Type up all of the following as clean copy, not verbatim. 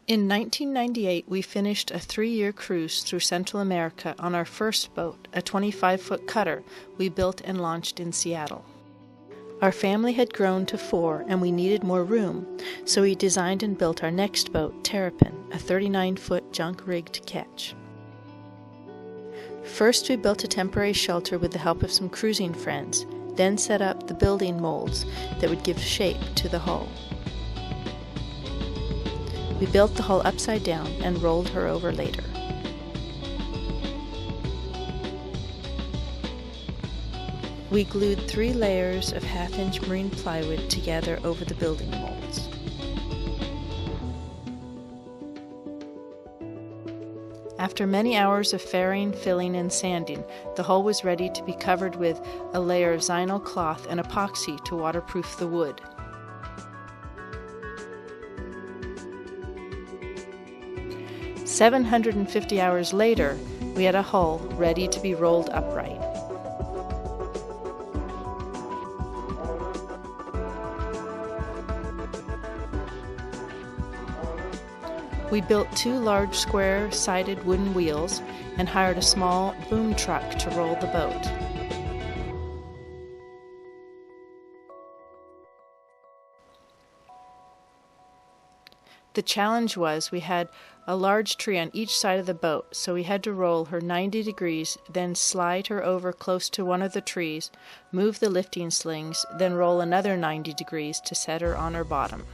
In 1998, we finished a 3-year cruise through Central America on our first boat, a 25-foot cutter we built and launched in Seattle. Our family had grown to 4 and we needed more room, so we designed and built our next boat, Terrapin, a 39-foot junk-rigged ketch. First, we built a temporary shelter with the help of some cruising friends, then set up the building molds that would give shape to the hull. We built the hull upside down and rolled her over later. We glued 3 layers of 1/2-inch marine plywood together over the building molds. After many hours of fairing, filling, and sanding, the hull was ready to be covered with a layer of Zynyl cloth and epoxy to waterproof the wood. "750 hours later, we had a hull ready to be rolled upright. We built 2 large square-sided wooden wheels and hired a small boom truck to roll the boat. The challenge was we had a large tree on each side of the boat, so we had to roll her 90 degrees, then slide her over close to one of the trees, move the lifting slings, then roll another 90 degrees to set her on her bottom.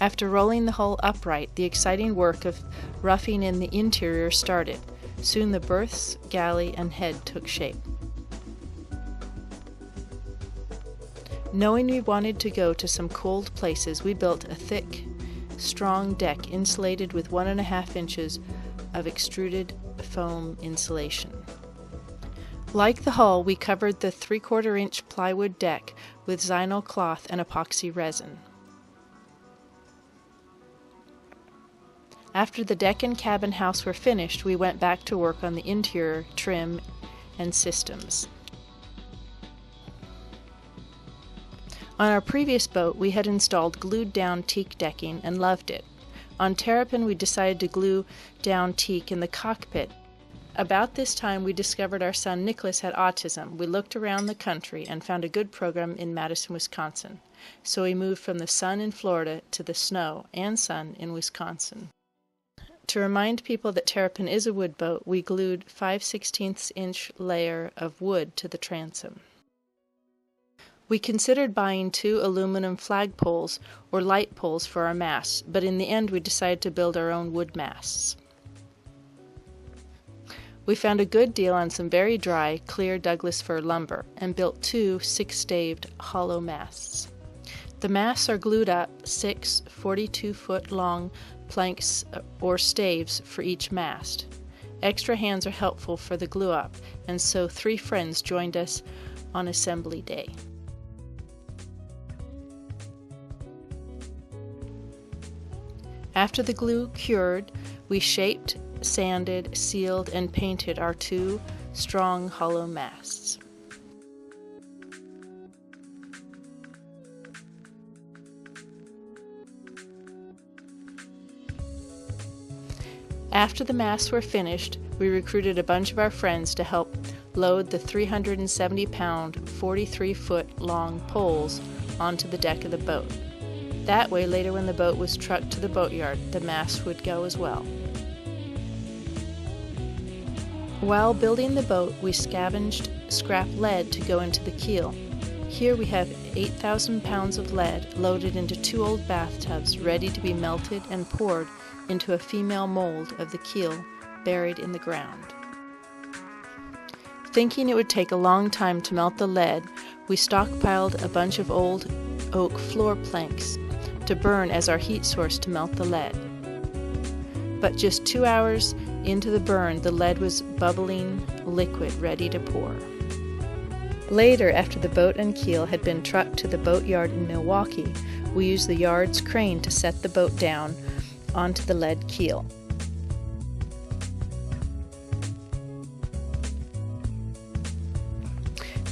After rolling the hull upright, the exciting work of roughing in the interior started. Soon the berths, galley, and head took shape. Knowing we wanted to go to some cold places, we built a thick, strong deck insulated with 1.5 inches of extruded foam insulation. Like the hull, we covered the 3/4-inch plywood deck with Zynyl cloth and epoxy resin. After the deck and cabin house were finished, we went back to work on the interior, trim, and systems. On our previous boat, we had installed glued-down teak decking and loved it. On Terrapin, we decided to glue down teak in the cockpit. About this time, we discovered our son Nicholas had autism. We looked around the country and found a good program in Madison, Wisconsin. So we moved from the sun in Florida to the snow and sun in Wisconsin. To remind people that Terrapin is a wood boat, we glued 5/16-inch layer of wood to the transom. We considered buying 2 aluminum flagpoles or light poles for our masts, but in the end we decided to build our own wood masts. We found a good deal on some very dry, clear Douglas fir lumber and built 2 6-staved hollow masts. The masts are glued up 6 42-foot-long planks or staves for each mast. Extra hands are helpful for the glue up, and so 3 friends joined us on assembly day. After the glue cured, we shaped, sanded, sealed, and painted our 2 strong hollow masts. After the masts were finished, we recruited a bunch of our friends to help load the 370-pound, 43-foot-long poles onto the deck of the boat. That way, later when the boat was trucked to the boatyard, the masts would go as well. While building the boat, we scavenged scrap lead to go into the keel. Here we have 8,000 pounds of lead loaded into 2 old bathtubs ready to be melted and poured into a female mold of the keel buried in the ground. Thinking it would take a long time to melt the lead, we stockpiled a bunch of old oak floor planks to burn as our heat source to melt the lead. But just 2 hours into the burn, the lead was bubbling liquid ready to pour. Later, after the boat and keel had been trucked to the boatyard in Milwaukee, we used the yard's crane to set the boat down onto the lead keel.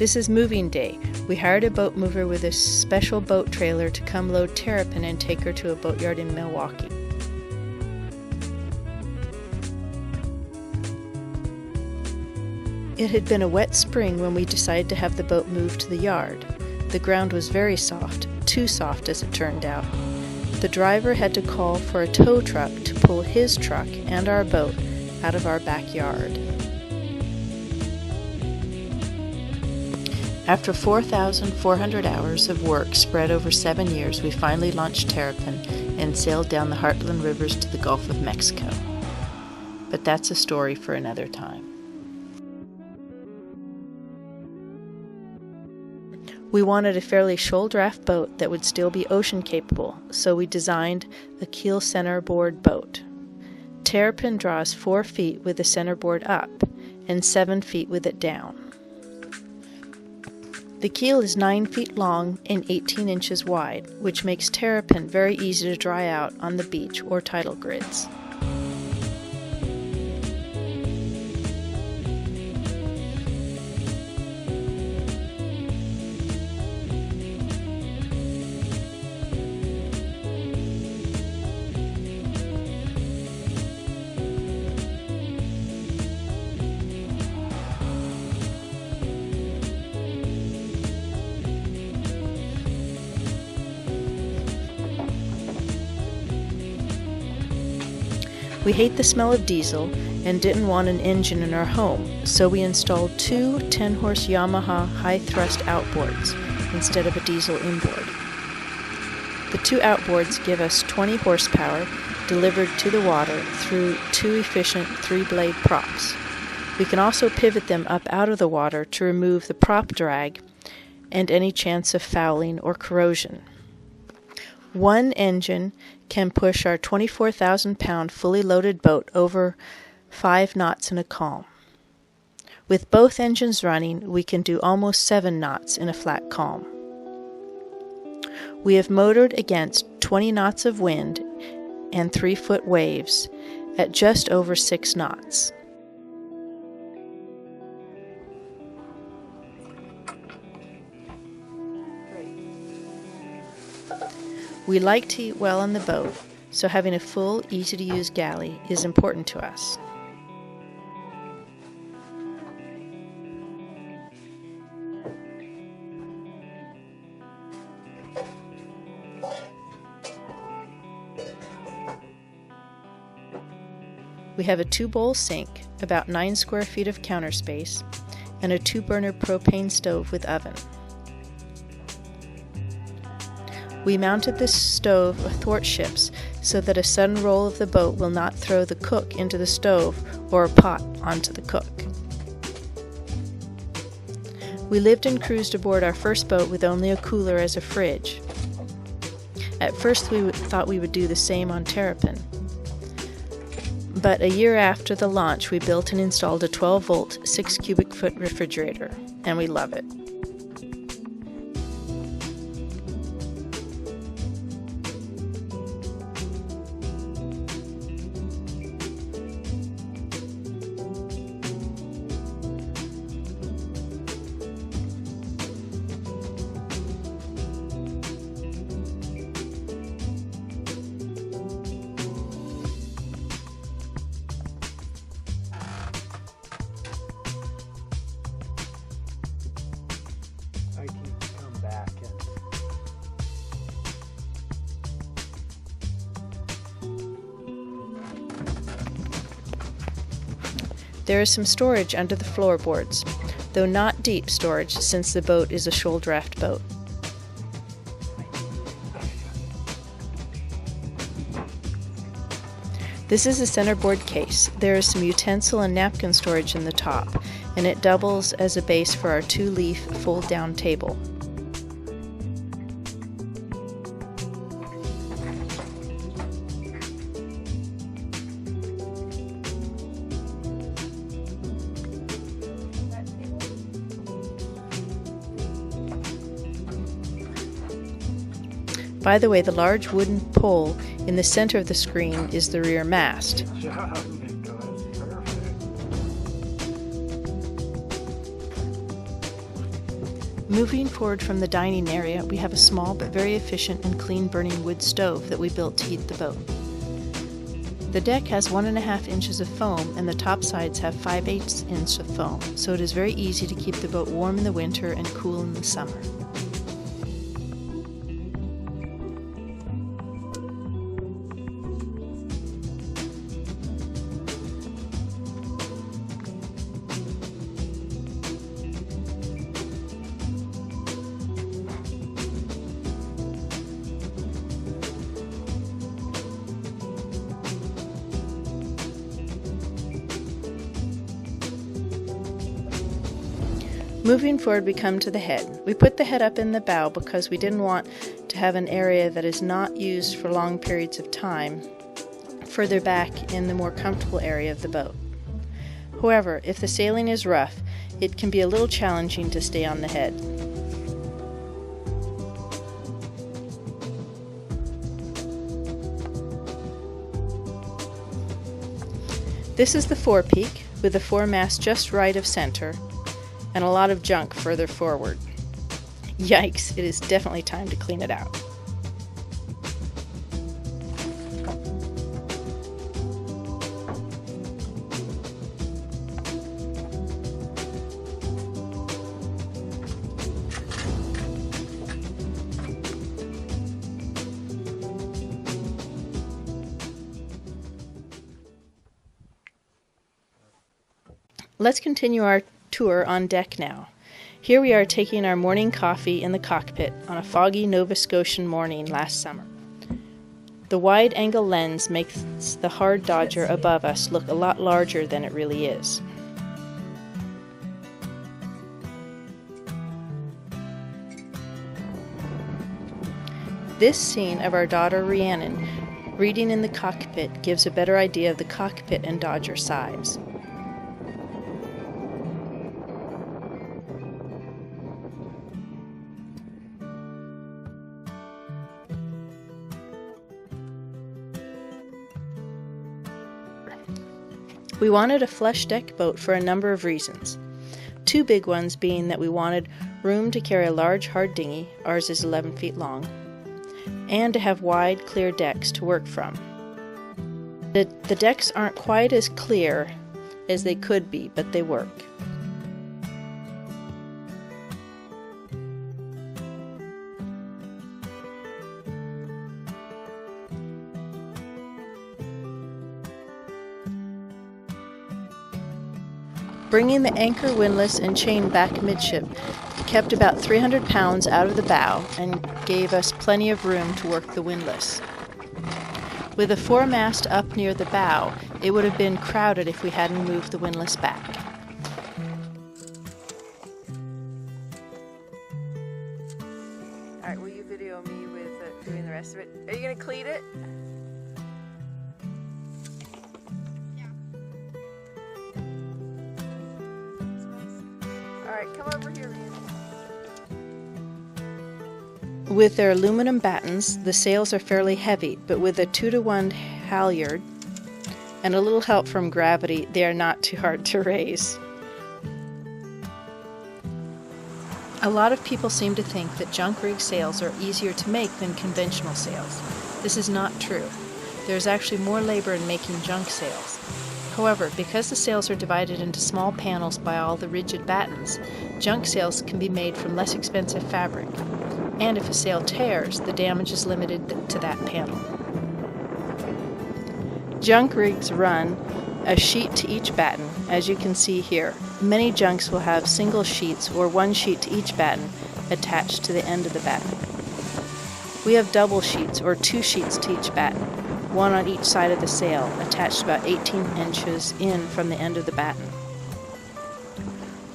This is moving day. We hired a boat mover with a special boat trailer to come load Terrapin and take her to a boatyard in Milwaukee. It had been a wet spring when we decided to have the boat moved to the yard. The ground was very soft, too soft as it turned out. The driver had to call for a tow truck to pull his truck and our boat out of our backyard. After 4,400 hours of work spread over 7 years, we finally launched Terrapin and sailed down the Heartland Rivers to the Gulf of Mexico. But that's a story for another time. We wanted a fairly shoal draft boat that would still be ocean capable, so we designed a keel centerboard boat. Terrapin draws 4 feet with the centerboard up and 7 feet with it down. The keel is 9 feet long and 18 inches wide, which makes Terrapin very easy to dry out on the beach or tidal grids. We hate the smell of diesel and didn't want an engine in our home, so we installed 2 10-horse Yamaha high-thrust outboards instead of a diesel inboard. The 2 outboards give us 20 horsepower delivered to the water through 2 efficient 3-blade props. We can also pivot them up out of the water to remove the prop drag and any chance of fouling or corrosion. One engine can push our 24,000-pound fully loaded boat over 5 knots in a calm. With both engines running, we can do almost 7 knots in a flat calm. We have motored against 20 knots of wind and 3-foot waves at just over 6 knots. We like to eat well on the boat, so having a full, easy-to-use galley is important to us. We have a 2-bowl sink, about 9 square feet of counter space, and a 2-burner propane stove with oven. We mounted this stove athwartships so that a sudden roll of the boat will not throw the cook into the stove or a pot onto the cook. We lived and cruised aboard our first boat with only a cooler as a fridge. At first we thought we would do the same on Terrapin. But a year after the launch, we built and installed a 12-volt, 6-cubic-foot refrigerator, and we love it. There is some storage under the floorboards, though not deep storage since the boat is a shoal draft boat. This is a centerboard case. There is some utensil and napkin storage in the top, and it doubles as a base for our 2-leaf fold-down table. By the way, the large wooden pole in the center of the screen is the rear mast. Good job, Nico. That's perfect. Moving forward from the dining area, we have a small but very efficient and clean burning wood stove that we built to heat the boat. The deck has 1.5 inches of foam and the top sides have 5/8 inch of foam, so it is very easy to keep the boat warm in the winter and cool in the summer. Moving forward, we come to the head. We put the head up in the bow because we didn't want to have an area that is not used for long periods of time further back in the more comfortable area of the boat. However, if the sailing is rough, it can be a little challenging to stay on the head. This is the forepeak with the foremast just right of center and a lot of junk further forward. Yikes, it is definitely time to clean it out. Let's continue our tour on deck now. Here we are taking our morning coffee in the cockpit on a foggy Nova Scotian morning last summer. The wide-angle lens makes the hard Dodger above us look a lot larger than it really is. This scene of our daughter Rhiannon reading in the cockpit gives a better idea of the cockpit and Dodger size. We wanted a flush deck boat for a number of reasons. Two big ones being that we wanted room to carry a large hard dinghy, ours is 11 feet long, and to have wide, clear decks to work from. The decks aren't quite as clear as they could be, but they work. Bringing the anchor, windlass, and chain back midship kept about 300 pounds out of the bow and gave us plenty of room to work the windlass. With the foremast up near the bow, it would have been crowded if we hadn't moved the windlass back. Alright, will you video me with doing the rest of it? Are you going to cleat it? Alright, come over here, Rhiannon. With their aluminum battens, the sails are fairly heavy, but with a 2-to-1 halyard and a little help from gravity, they are not too hard to raise. A lot of people seem to think that junk rig sails are easier to make than conventional sails. This is not true. There is actually more labor in making junk sails. However, because the sails are divided into small panels by all the rigid battens, junk sails can be made from less expensive fabric. And if a sail tears, the damage is limited to that panel. Junk rigs run a sheet to each batten, as you can see here. Many junks will have single sheets or one sheet to each batten attached to the end of the batten. We have double sheets or 2 sheets to each batten, one on each side of the sail, attached about 18 inches in from the end of the batten.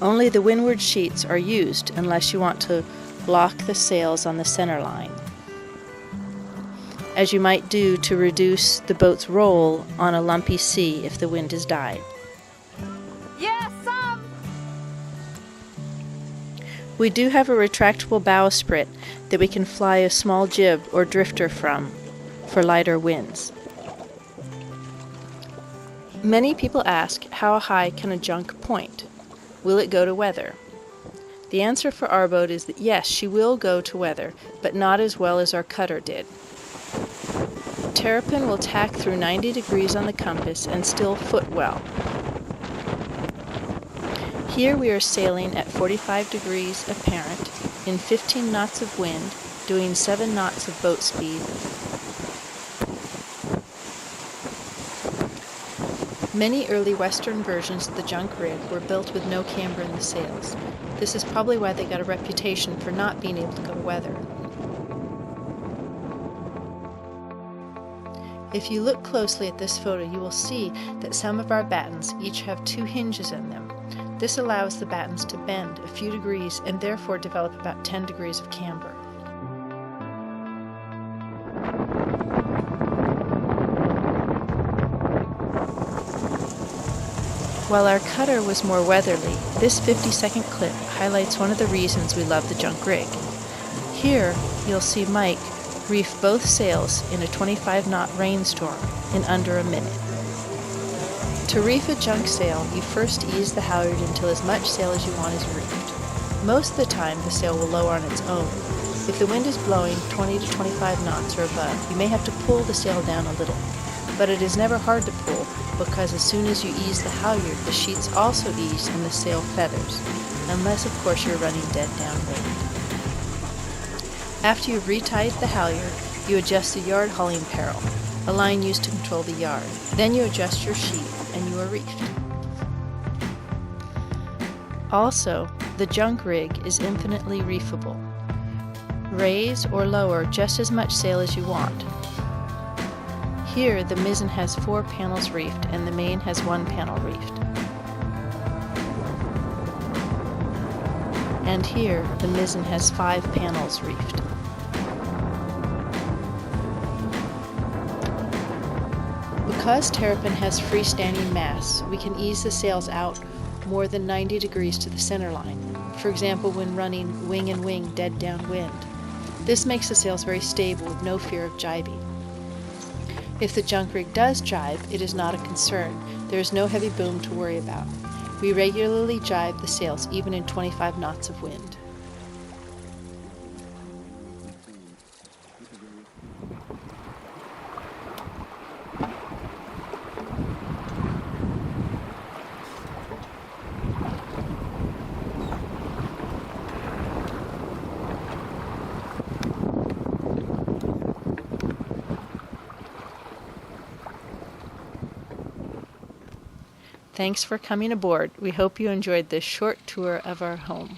Only the windward sheets are used unless you want to lock the sails on the center line, as you might do to reduce the boat's roll on a lumpy sea if the wind has died. Yes, some! We do have a retractable bowsprit that we can fly a small jib or drifter from for lighter winds. Many people ask, how high can a junk point? Will it go to weather? The answer for our boat is that yes, she will go to weather, but not as well as our cutter did. Terrapin will tack through 90 degrees on the compass and still foot well. Here we are sailing at 45 degrees apparent, in 15 knots of wind, doing 7 knots of boat speed. Many early Western versions of the junk rig were built with no camber in the sails. This is probably why they got a reputation for not being able to go to weather. If you look closely at this photo, you will see that some of our battens each have 2 hinges in them. This allows the battens to bend a few degrees and therefore develop about 10 degrees of camber. While our cutter was more weatherly, this 50-second clip highlights one of the reasons we love the junk rig. Here, you'll see Mike reef both sails in a 25-knot rainstorm in under a minute. To reef a junk sail, you first ease the halyard until as much sail as you want is reefed. Most of the time, the sail will lower on its own. If the wind is blowing 20 to 25 knots or above, you may have to pull the sail down a little. But it is never hard to pull, because as soon as you ease the halyard, the sheets also ease and the sail feathers, unless of course you're running dead downwind. After you've retied the halyard, you adjust the yard hauling parrel, a line used to control the yard. Then you adjust your sheet and you are reefed. Also, the junk rig is infinitely reefable. Raise or lower just as much sail as you want. Here, the mizzen has 4 panels reefed and the main has 1 panel reefed. And here, the mizzen has 5 panels reefed. Because Terrapin has freestanding masts, we can ease the sails out more than 90 degrees to the center line, for example when running wing and wing dead downwind. This makes the sails very stable with no fear of jibing. If the junk rig does jibe, it is not a concern. There is no heavy boom to worry about. We regularly jibe the sails even in 25 knots of wind. Thanks for coming aboard. We hope you enjoyed this short tour of our home.